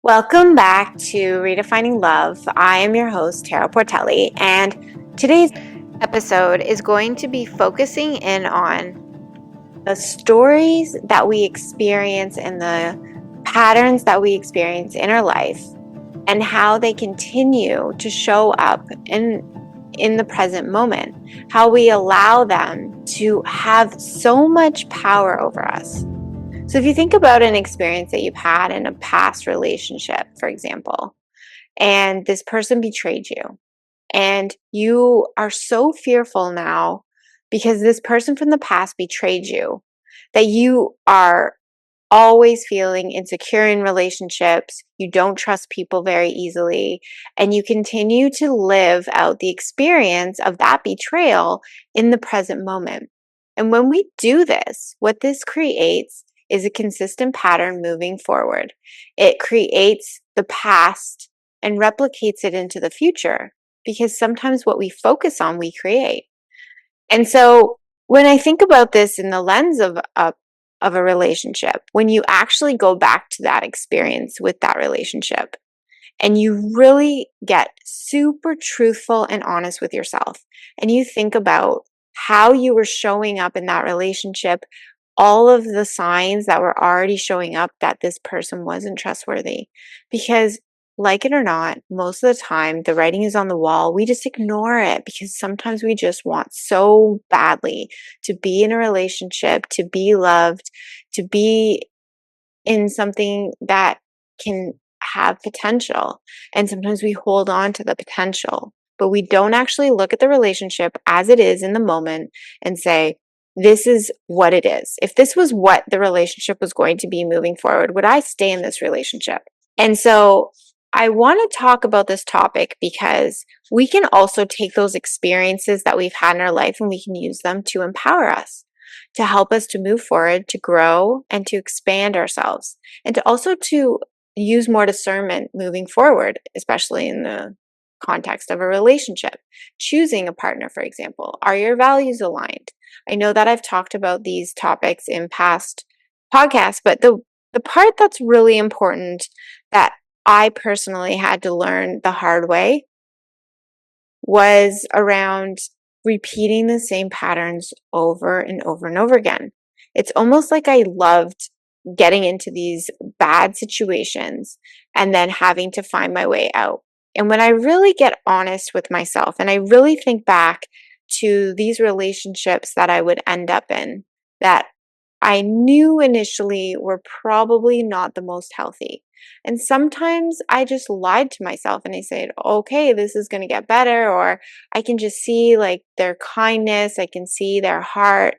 Welcome back to Redefining Love. I am your host, Tara Portelli, and today's episode is going to be focusing in on the stories that we experience and the patterns that we experience in our life and how they continue to show up in the present moment, how we allow them to have so much power over us. So if you think about an experience that you've had in a past relationship, for example, and this person betrayed you, and you are so fearful now because this person from the past betrayed you that you are always feeling insecure in relationships, you don't trust people very easily, and you continue to live out the experience of that betrayal in the present moment. And when we do this, what this creates is a consistent pattern moving forward. It creates the past and replicates it into the future because sometimes what we focus on, we create. And so when I think about this in the lens of a relationship, when you actually go back to that experience with that relationship and you really get super truthful and honest with yourself and you think about how you were showing up in that relationship, all of the signs that were already showing up that this person wasn't trustworthy. Because, like it or not, most of the time the writing is on the wall. We just ignore it because sometimes we just want so badly to be in a relationship, to be loved, to be in something that can have potential. And sometimes we hold on to the potential, but we don't actually look at the relationship as it is in the moment and say, this is what it is. If this was what the relationship was going to be moving forward, would I stay in this relationship? And so I want to talk about this topic because we can also take those experiences that we've had in our life and we can use them to empower us, to help us to move forward, to grow and to expand ourselves, and to also to use more discernment moving forward, especially in the context of a relationship. Choosing a partner, for example, are your values aligned? I know that I've talked about these topics in past podcasts, but the part that's really important that I personally had to learn the hard way was around repeating the same patterns over and over and over again. It's almost like I loved getting into these bad situations and then having to find my way out. And when I really get honest with myself and I really think back to these relationships that I would end up in that I knew initially were probably not the most healthy. And sometimes I just lied to myself and I said, okay, this is going to get better. Or I can just see like their kindness, I can see their heart,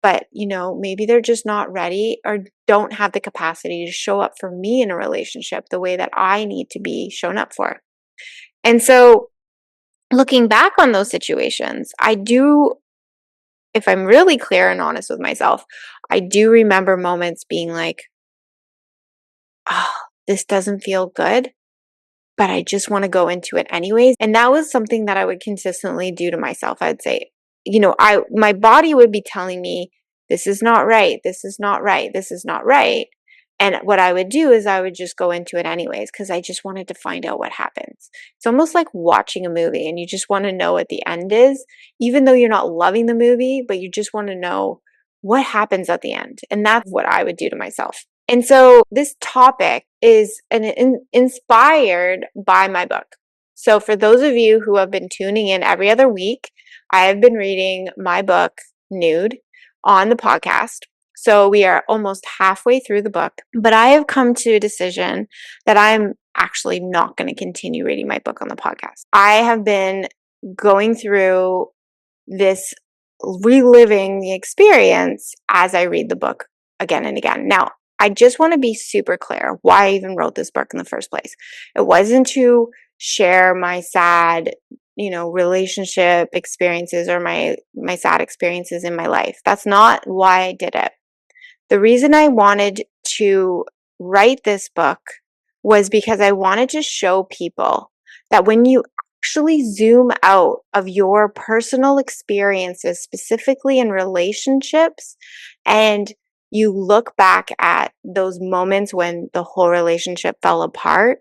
but maybe they're just not ready or don't have the capacity to show up for me in a relationship the way that I need to be shown up for. And so looking back on those situations, I do, if I'm really clear and honest with myself, I do remember moments being like, oh, this doesn't feel good, but I just want to go into it anyways. And that was something that I would consistently do to myself. I'd say, my body would be telling me, this is not right. This is not right. This is not right. And what I would do is I would just go into it anyways because I just wanted to find out what happens. It's almost like watching a movie and you just want to know what the end is, even though you're not loving the movie, but you just want to know what happens at the end. And that's what I would do to myself. And so this topic is inspired by my book. So for those of you who have been tuning in every other week, I have been reading my book, Nude, on the podcast. So we are almost halfway through the book, but I have come to a decision that I'm actually not going to continue reading my book on the podcast. I have been going through this, reliving the experience as I read the book again and again. Now, I just want to be super clear why I even wrote this book in the first place. It wasn't to share my sad, relationship experiences or my sad experiences in my life. That's not why I did it. The reason I wanted to write this book was because I wanted to show people that when you actually zoom out of your personal experiences, specifically in relationships, and you look back at those moments when the whole relationship fell apart,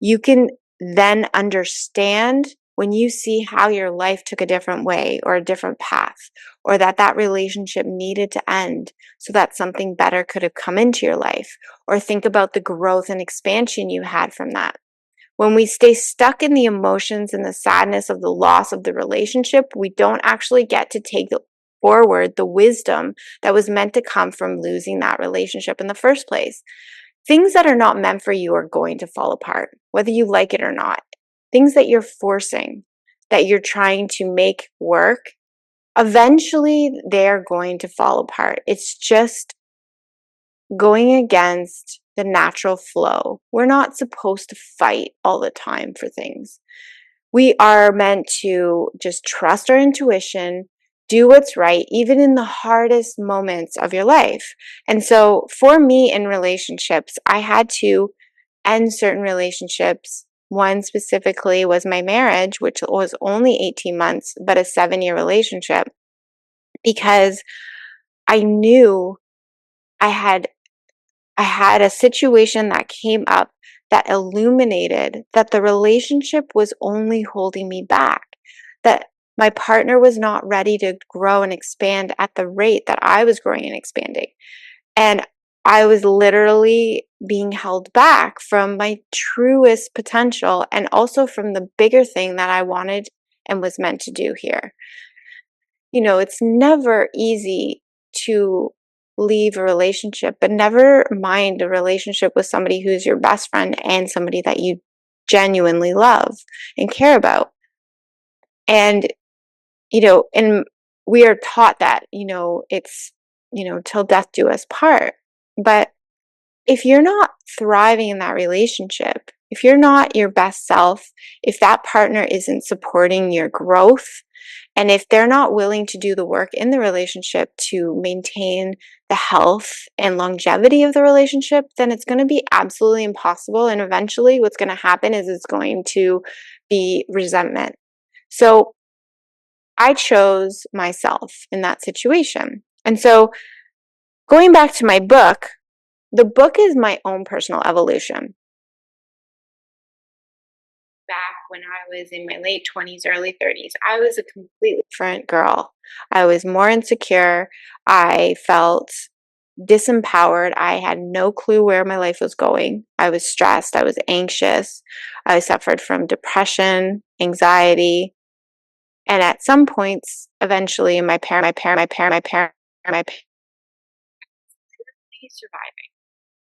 you can then understand when you see how your life took a different way or a different path, or that relationship needed to end so that something better could have come into your life, or think about the growth and expansion you had from that. When we stay stuck in the emotions and the sadness of the loss of the relationship, we don't actually get to take forward the wisdom that was meant to come from losing that relationship in the first place. Things that are not meant for you are going to fall apart, whether you like it or not. Things that you're forcing, that you're trying to make work, eventually they're going to fall apart. It's just going against the natural flow. We're not supposed to fight all the time for things. We are meant to just trust our intuition, do what's right, even in the hardest moments of your life. And so for me in relationships, I had to end certain relationships. One specifically was my marriage, which was only 18 months, but a 7-year relationship, because I knew I had I had a situation that came up that illuminated that the relationship was only holding me back, that my partner was not ready to grow and expand at the rate that I was growing and expanding. And I was literally being held back from my truest potential and also from the bigger thing that I wanted and was meant to do here. It's never easy to leave a relationship, but never mind a relationship with somebody who's your best friend and somebody that you genuinely love and care about. And, and we are taught that, it's, till death do us part. But if you're not thriving in that relationship, if you're not your best self, if that partner isn't supporting your growth, and if they're not willing to do the work in the relationship to maintain the health and longevity of the relationship, then it's going to be absolutely impossible. And eventually, what's going to happen is it's going to be resentment. So I chose myself in that situation. And so going back to my book, the book is my own personal evolution. Back when I was in my late 20s, early 30s, I was a completely different girl. I was more insecure. I felt disempowered. I had no clue where my life was going. I was stressed. I was anxious. I suffered from depression, anxiety. And at some points, eventually, my parent surviving.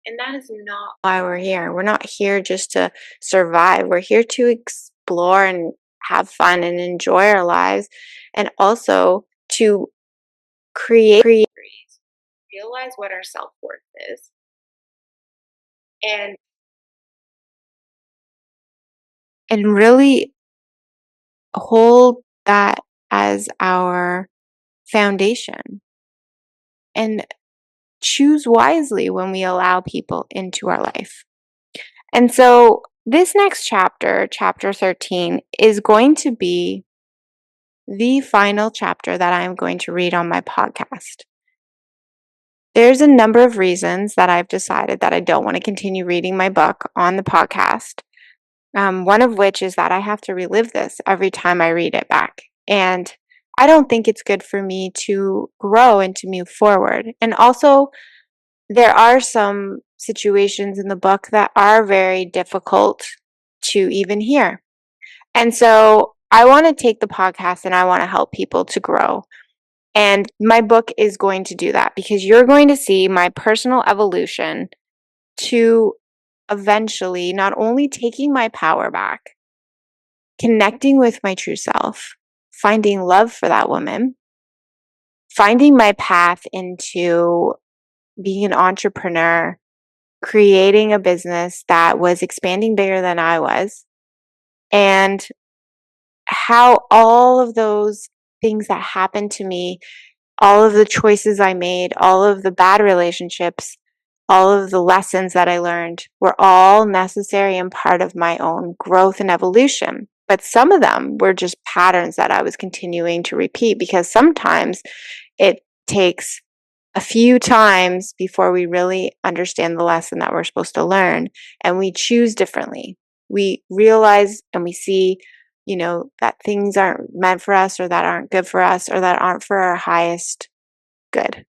And that is not why we're here. We're not here just to survive. We're here to explore and have fun and enjoy our lives, and also to create, realize what our self-worth is, and really hold that as our foundation, and choose wisely when we allow people into our life. And so this next chapter, chapter 13, is going to be the final chapter that I am going to read on my podcast. There's a number of reasons that I've decided that I don't want to continue reading my book on the podcast. One of which is that I have to relive this every time I read it back. And I don't think it's good for me to grow and to move forward. And also, there are some situations in the book that are very difficult to even hear. And so I want to take the podcast and I want to help people to grow. And my book is going to do that, because you're going to see my personal evolution to eventually not only taking my power back, connecting with my true self, finding love for that woman, finding my path into being an entrepreneur, creating a business that was expanding bigger than I was, and how all of those things that happened to me, all of the choices I made, all of the bad relationships, all of the lessons that I learned were all necessary and part of my own growth and evolution. But some of them were just patterns that I was continuing to repeat, because sometimes it takes a few times before we really understand the lesson that we're supposed to learn, and we choose differently. We realize and we see, that things aren't meant for us, or that aren't good for us, or that aren't for our highest good.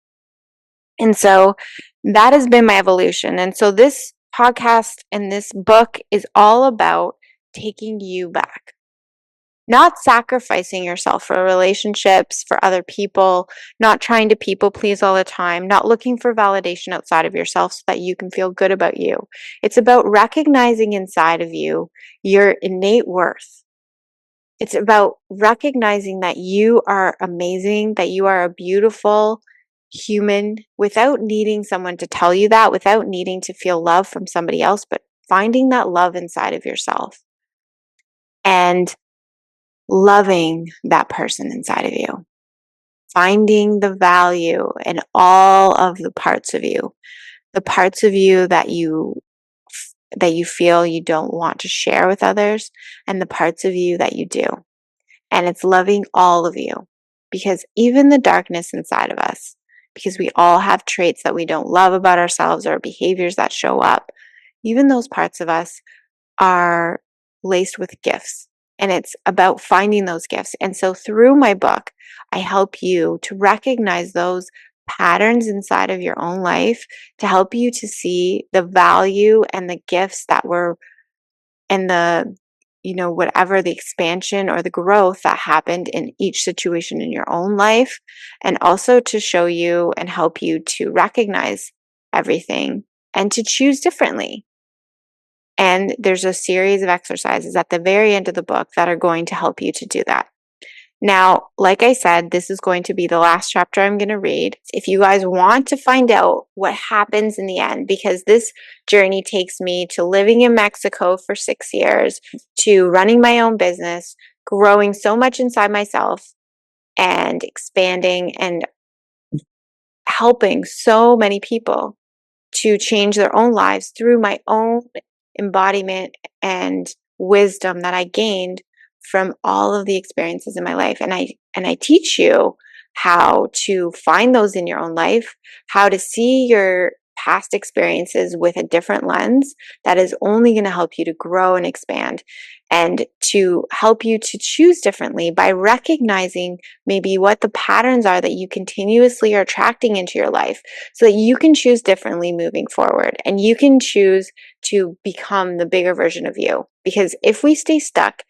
And so that has been my evolution. And so this podcast and this book is all about taking you back. Not sacrificing yourself for relationships, for other people, not trying to people please all the time, not looking for validation outside of yourself so that you can feel good about you. It's about recognizing inside of you your innate worth. It's about recognizing that you are amazing, that you are a beautiful human without needing someone to tell you that, without needing to feel love from somebody else, but finding that love inside of yourself. And loving that person inside of you, finding the value in all of the parts of you, that you feel you don't want to share with others, and the parts of you that you do. And it's loving all of you, because even the darkness inside of us, because we all have traits that we don't love about ourselves, or behaviors that show up, even those parts of us are laced with gifts. And it's about finding those gifts. And so through my book, I help you to recognize those patterns inside of your own life, to help you to see the value and the gifts that were in the, whatever the expansion or the growth that happened in each situation in your own life. And also to show you and help you to recognize everything and to choose differently. And there's a series of exercises at the very end of the book that are going to help you to do that. Now, like I said, this is going to be the last chapter I'm going to read. If you guys want to find out what happens in the end, because this journey takes me to living in Mexico for 6 years, to running my own business, growing so much inside myself, and expanding and helping so many people to change their own lives through my own embodiment and wisdom that I gained from all of the experiences in my life. And I teach you how to find those in your own life, how to see your past experiences with a different lens that is only going to help you to grow and expand, and to help you to choose differently by recognizing maybe what the patterns are that you continuously are attracting into your life, so that you can choose differently moving forward, and you can choose to become the bigger version of you. Because if we stay stuck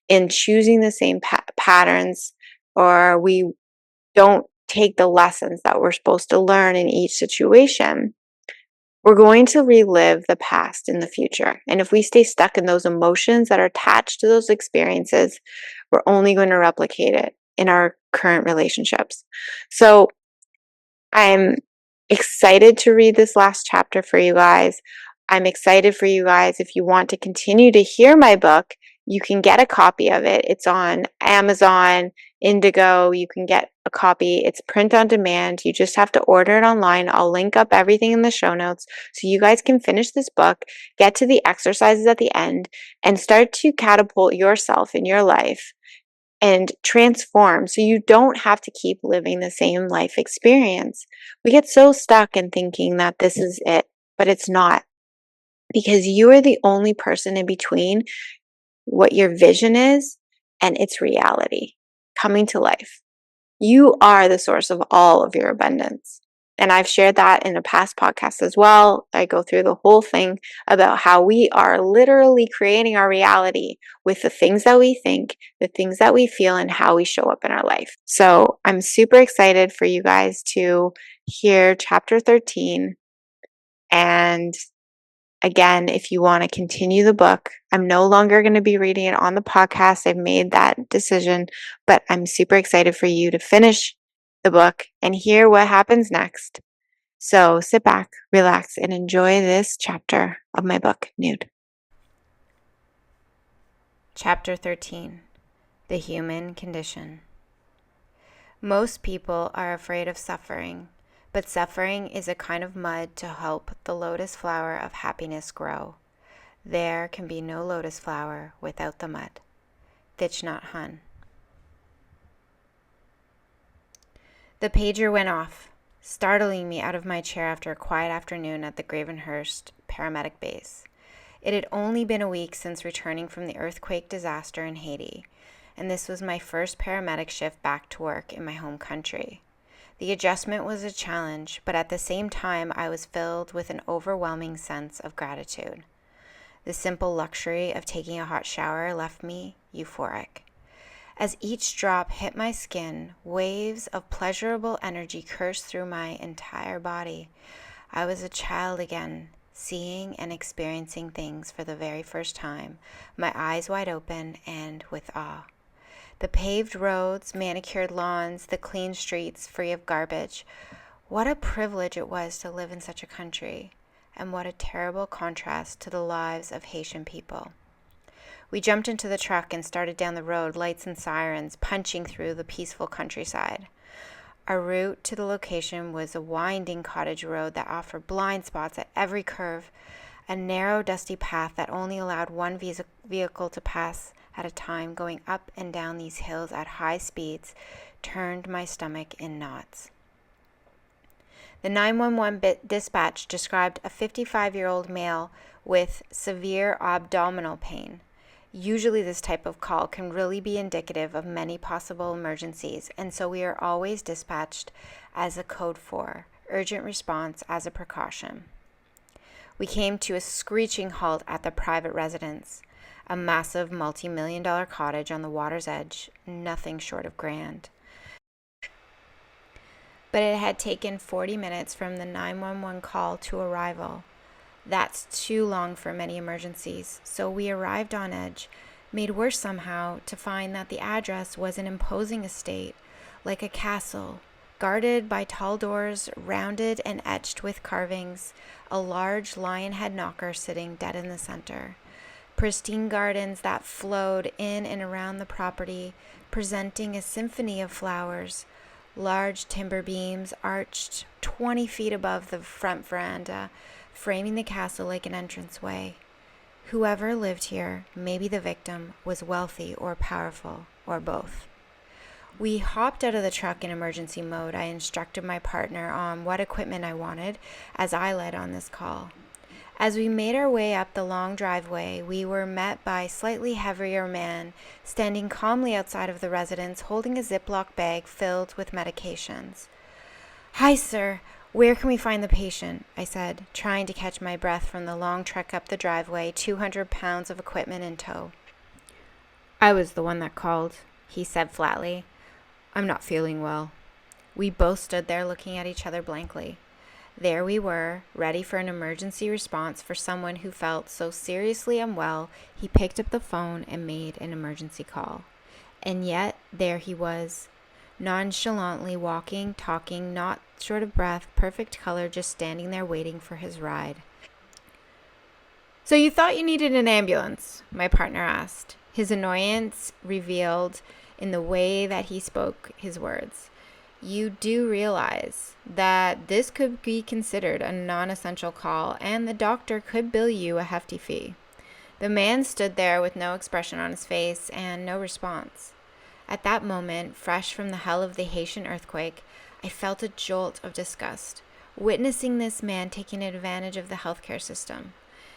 in choosing the same patterns, or we don't take the lessons that we're supposed to learn in each situation, we're going to relive the past in the future. And if we stay stuck in those emotions that are attached to those experiences, we're only going to replicate it in our current relationships. So I'm excited to read this last chapter for you guys. I'm excited for you guys. If you want to continue to hear my book, you can get a copy of it. It's on Amazon, Indigo. You can get a copy. It's print on demand. You just have to order it online. I'll link up everything in the show notes so you guys can finish this book, get to the exercises at the end, and start to catapult yourself in your life and transform, so you don't have to keep living the same life experience. We get so stuck in thinking that this is it, but it's not, because you are the only person in between what your vision is and its reality coming to life. You are the source of all of your abundance. And I've shared that in a past podcast as well. I go through the whole thing about how we are literally creating our reality with the things that we think, the things that we feel, and how we show up in our life. So I'm super excited for you guys to hear chapter 13. And again, if you want to continue the book, I'm no longer going to be reading it on the podcast. I've made that decision, but I'm super excited for you to finish the book and hear what happens next. So sit back, relax, and enjoy this chapter of my book, Nude. Chapter 13: The Human Condition. Most people are afraid of suffering, but suffering is a kind of mud to help the lotus flower of happiness grow. There can be no lotus flower without the mud. Thich Nhat Hanh. The pager went off. startling me out of my chair after a quiet afternoon at the Gravenhurst paramedic base. It had only been a week since returning from the earthquake disaster in Haiti, and this was my first paramedic shift back to work in my home country. The adjustment was a challenge, but at the same time, I was filled with an overwhelming sense of gratitude. The simple luxury of taking a hot shower left me euphoric. As each drop hit my skin, waves of pleasurable energy coursed through my entire body. I was a child again, seeing and experiencing things for the very first time, my eyes wide open and with awe. The paved roads, manicured lawns, the clean streets free of garbage. What a privilege it was to live in such a country, and what a terrible contrast to the lives of Haitian people. We jumped into the truck and started down the road, lights and sirens punching through the peaceful countryside. Our route to the location was a winding cottage road that offered blind spots at every curve, a narrow, dusty path that only allowed one vehicle to pass at a time. Going up and down these hills at high speeds turned my stomach in knots. The 911 dispatch described a 55-year-old male with severe abdominal pain. Usually this type of call can really be indicative of many possible emergencies, and so we are always dispatched as a code 4, urgent response as a precaution. We came to a screeching halt at the private residence, a massive multi-million-dollar cottage on the water's edge, nothing short of grand. But it had taken 40 minutes from the 911 call to arrival. That's too long for many emergencies, so we arrived on edge, made worse somehow to find that the address was an imposing estate, like a castle, guarded by tall doors, rounded and etched with carvings, a large lion head knocker sitting dead in the center, pristine gardens that flowed in and around the property, presenting a symphony of flowers, large timber beams arched 20 feet above the front veranda, framing the castle like an entranceway. Whoever lived here, maybe the victim, was wealthy or powerful, or both. We hopped out of the truck in emergency mode. I instructed my partner on what equipment I wanted as I led on this call. As we made our way up the long driveway, we were met by a slightly heavier man standing calmly outside of the residence, holding a Ziploc bag filled with medications. "Hi, sir. Where can we find the patient?" I said, trying to catch my breath from the long trek up the driveway, 200 pounds of equipment in tow. "I was the one that called," he said flatly. "I'm not feeling well." We both stood there looking at each other blankly. There we were, ready for an emergency response for someone who felt so seriously unwell he picked up the phone and made an emergency call. And yet, there he was, nonchalantly walking, talking, not short of breath, perfect color, just standing there waiting for his ride. "So you thought you needed an ambulance?" my partner asked, his annoyance revealed in the way that he spoke his words. "You do realize that this could be considered a non-essential call, and the doctor could bill you a hefty fee." The man stood there with no expression on his face and no response. At that moment, fresh from the hell of the Haitian earthquake, I felt a jolt of disgust, witnessing this man taking advantage of the healthcare system.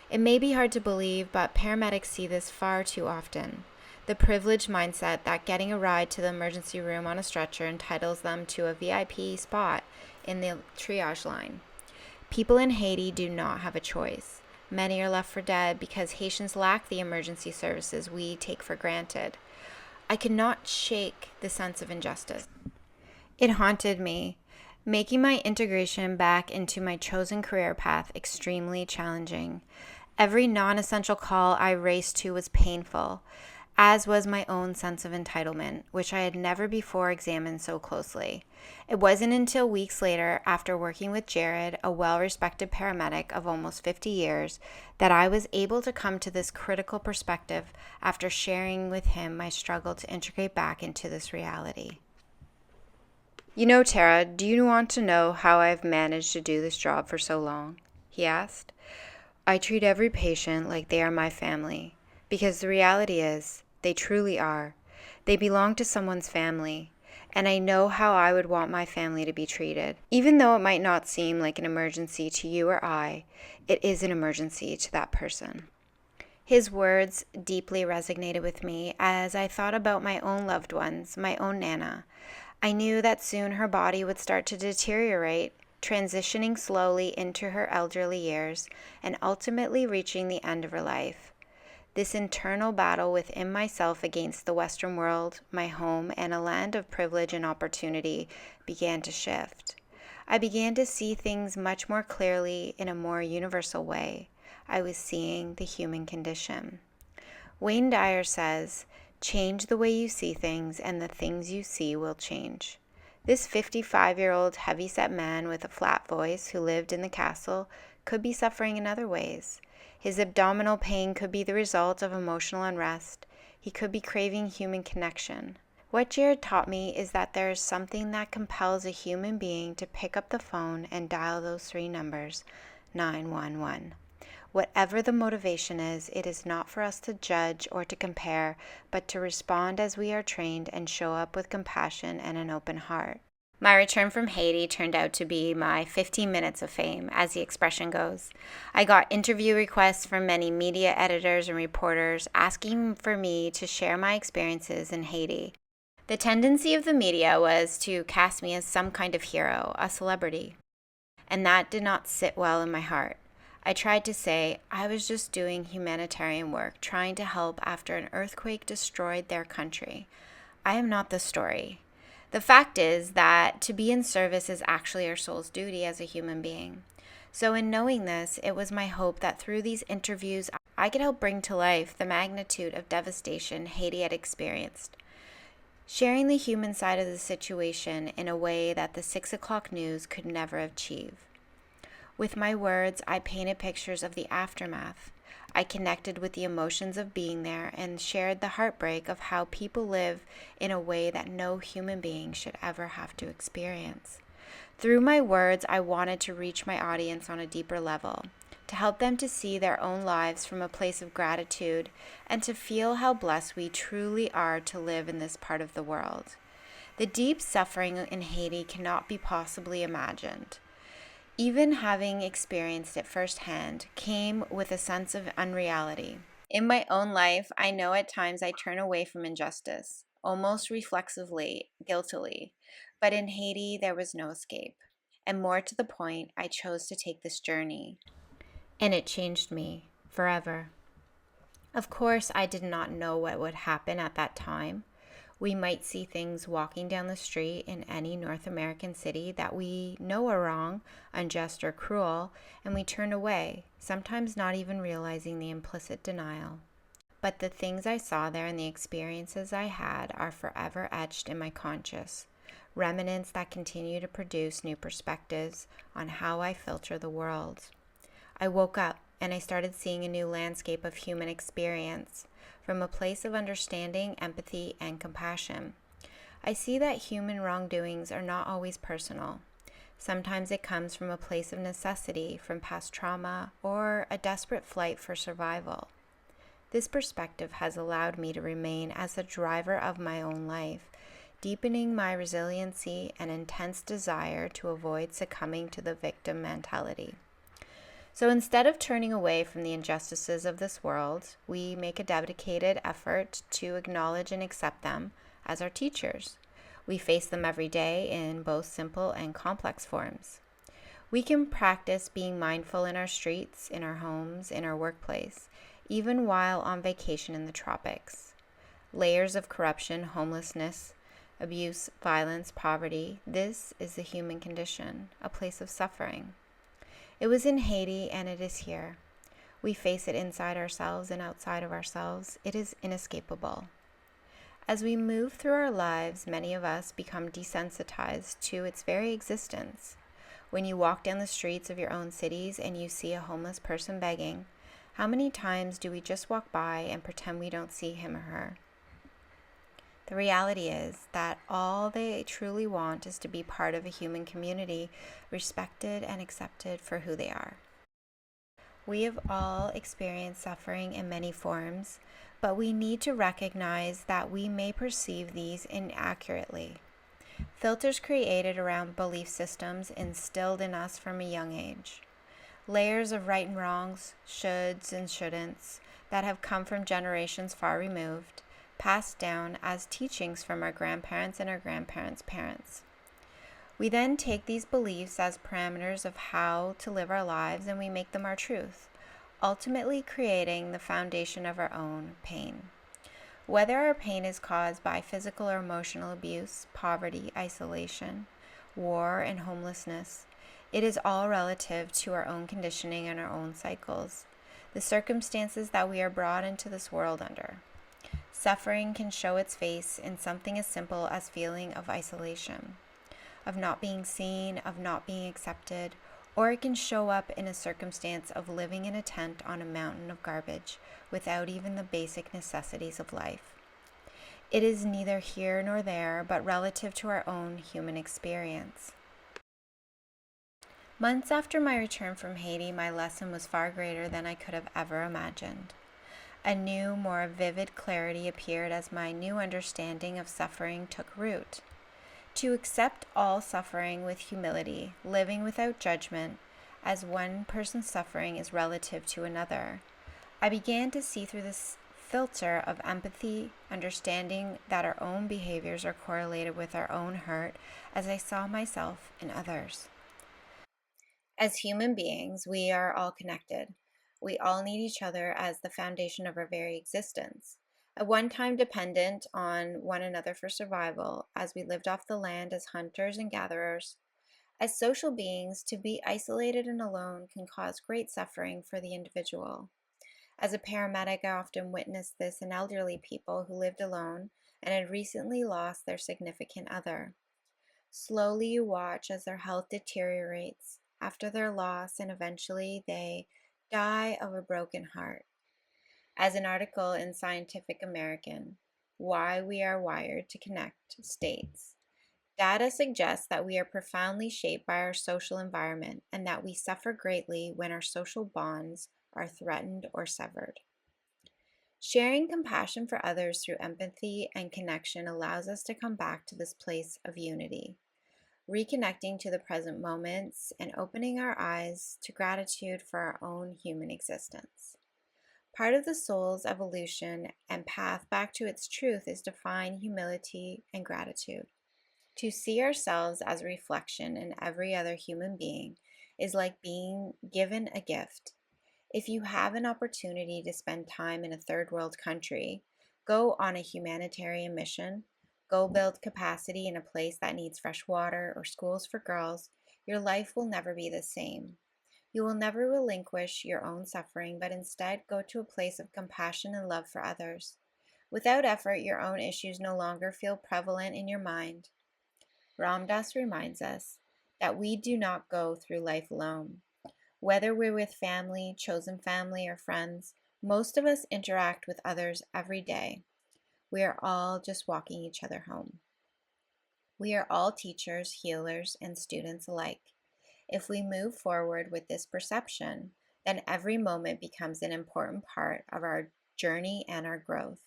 It may be hard to believe, but paramedics see this far too often. The privileged mindset that getting a ride to the emergency room on a stretcher entitles them to a VIP spot in the triage line. People in Haiti do not have a choice. Many are left for dead because Haitians lack the emergency services we take for granted. I could not shake the sense of injustice. It haunted me, making my integration back into my chosen career path extremely challenging. Every non-essential call I raced to was painful, as was my own sense of entitlement, which I had never before examined so closely. It wasn't until weeks later, after working with Jared, a well-respected paramedic of almost 50 years, that I was able to come to this critical perspective after sharing with him my struggle to integrate back into this reality. "You know, Tara, do you want to know how I've managed to do this job for so long?" he asked. "I treat every patient like they are my family, because the reality is, they truly are. They belong to someone's family, and I know how I would want my family to be treated. Even though it might not seem like an emergency to you or I, it is an emergency to that person. His words deeply resonated with me as I thought about my own loved ones, my own Nana. I knew that soon her body would start to deteriorate, transitioning slowly into her elderly years and ultimately reaching the end of her life. This internal battle within myself against the Western world, my home, and a land of privilege and opportunity began to shift. I began to see things much more clearly in a more universal way. I was seeing the human condition. Wayne Dyer says, "Change the way you see things, and the things you see will change." This 55-year-old heavy-set man with a flat voice who lived in the castle could be suffering in other ways. His abdominal pain could be the result of emotional unrest. He could be craving human connection. What Jared taught me is that there is something that compels a human being to pick up the phone and dial those 3 numbers, 911. Whatever the motivation is, it is not for us to judge or to compare, but to respond as we are trained and show up with compassion and an open heart. My return from Haiti turned out to be my 15 minutes of fame, as the expression goes. I got interview requests from many media editors and reporters asking for me to share my experiences in Haiti. The tendency of the media was to cast me as some kind of hero, a celebrity, and that did not sit well in my heart. I tried to say I was just doing humanitarian work, trying to help after an earthquake destroyed their country. I am not the story. The fact is that to be in service is actually our soul's duty as a human being. So in knowing this, it was my hope that through these interviews, I could help bring to life the magnitude of devastation Haiti had experienced, sharing the human side of the situation in a way that the 6 o'clock news could never achieve. With my words, I painted pictures of the aftermath. I connected with the emotions of being there and shared the heartbreak of how people live in a way that no human being should ever have to experience. Through my words, I wanted to reach my audience on a deeper level, to help them to see their own lives from a place of gratitude and to feel how blessed we truly are to live in this part of the world. The deep suffering in Haiti cannot be possibly imagined. Even having experienced it firsthand came with a sense of unreality. In my own life, I know at times I turn away from injustice, almost reflexively, guiltily. But in Haiti, there was no escape. And more to the point, I chose to take this journey. And it changed me forever. Of course, I did not know what would happen at that time. We might see things walking down the street in any North American city that we know are wrong, unjust, or cruel, and we turn away, sometimes not even realizing the implicit denial. But the things I saw there and the experiences I had are forever etched in my conscious, remnants that continue to produce new perspectives on how I filter the world. I woke up and I started seeing a new landscape of human experience from a place of understanding, empathy, and compassion. I see that human wrongdoings are not always personal. Sometimes it comes from a place of necessity, from past trauma, or a desperate flight for survival. This perspective has allowed me to remain as the driver of my own life, deepening my resiliency and intense desire to avoid succumbing to the victim mentality. So instead of turning away from the injustices of this world, we make a dedicated effort to acknowledge and accept them as our teachers. We face them every day in both simple and complex forms. We can practice being mindful in our streets, in our homes, in our workplace, even while on vacation in the tropics. Layers of corruption, homelessness, abuse, violence, poverty, this is the human condition, a place of suffering. It was in Haiti and it is here. We face it inside ourselves and outside of ourselves. It is inescapable. As we move through our lives, many of us become desensitized to its very existence. When you walk down the streets of your own cities and you see a homeless person begging, how many times do we just walk by and pretend we don't see him or her? The reality is that all they truly want is to be part of a human community, respected and accepted for who they are. We have all experienced suffering in many forms, but we need to recognize that we may perceive these inaccurately. Filters created around belief systems instilled in us from a young age. Layers of right and wrongs, shoulds and shouldn'ts that have come from generations far removed, passed down as teachings from our grandparents and our grandparents' parents. We then take these beliefs as parameters of how to live our lives and we make them our truth, ultimately creating the foundation of our own pain. Whether our pain is caused by physical or emotional abuse, poverty, isolation, war, and homelessness, it is all relative to our own conditioning and our own cycles, the circumstances that we are brought into this world under. Suffering can show its face in something as simple as feeling of isolation, of not being seen, of not being accepted, or it can show up in a circumstance of living in a tent on a mountain of garbage without even the basic necessities of life. It is neither here nor there, but relative to our own human experience. Months after my return from Haiti, my lesson was far greater than I could have ever imagined. A new, more vivid clarity appeared as my new understanding of suffering took root. To accept all suffering with humility, living without judgment, as one person's suffering is relative to another, I began to see through this filter of empathy, understanding that our own behaviors are correlated with our own hurt as I saw myself in others. As human beings, we are all connected. We all need each other as the foundation of our very existence. At one time dependent on one another for survival, as we lived off the land as hunters and gatherers. As social beings, to be isolated and alone can cause great suffering for the individual. As a paramedic, I often witnessed this in elderly people who lived alone and had recently lost their significant other. Slowly you watch as their health deteriorates after their loss, and eventually they die of a broken heart. As an article in Scientific American, Why We Are Wired to Connect, states, data suggests that we are profoundly shaped by our social environment and that we suffer greatly when our social bonds are threatened or severed. Sharing compassion for others through empathy and connection allows us to come back to this place of unity, reconnecting to the present moments and opening our eyes to gratitude for our own human existence. Part of the soul's evolution and path back to its truth is to find humility and gratitude. To see ourselves as a reflection in every other human being is like being given a gift. If you have an opportunity to spend time in a third world country, go on a humanitarian mission, go build capacity in a place that needs fresh water or schools for girls, your life will never be the same. You will never relinquish your own suffering, but instead go to a place of compassion and love for others. Without effort, your own issues no longer feel prevalent in your mind. Ram Dass reminds us that we do not go through life alone. Whether we're with family, chosen family, or friends, most of us interact with others every day. We are all just walking each other home. We are all teachers, healers, and students alike. If we move forward with this perception, then every moment becomes an important part of our journey and our growth.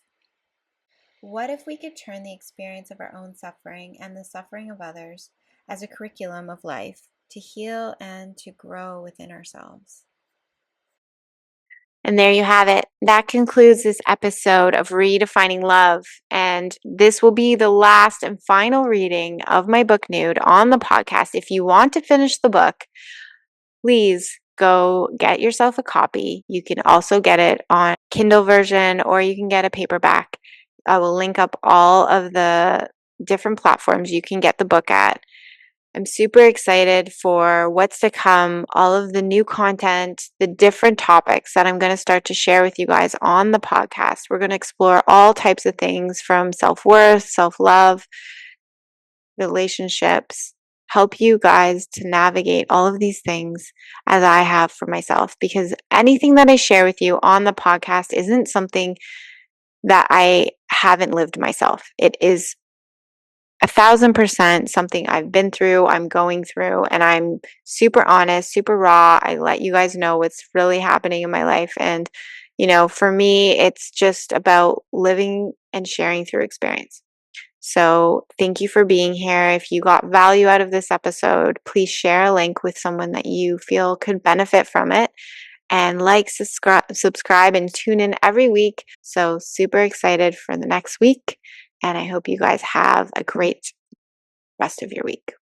What if we could turn the experience of our own suffering and the suffering of others as a curriculum of life to heal and to grow within ourselves? And there you have it. That concludes this episode of Redefining Love. And this will be the last and final reading of my book Nude on the podcast. If you want to finish the book, please go get yourself a copy. You can also get it on Kindle version or you can get a paperback. I will link up all of the different platforms you can get the book at. I'm super excited for what's to come, all of the new content, the different topics that I'm going to start to share with you guys on the podcast. We're going to explore all types of things from self-worth, self-love, relationships, help you guys to navigate all of these things as I have for myself. Because anything that I share with you on the podcast isn't something that I haven't lived myself. It is 1,000% something I've been through, I'm going through, and I'm super honest, super raw. I let you guys know what's really happening in my life. And, for me, it's just about living and sharing through experience. So thank you for being here. If you got value out of this episode, please share a link with someone that you feel could benefit from it. And subscribe, and tune in every week. So super excited for the next week. And I hope you guys have a great rest of your week.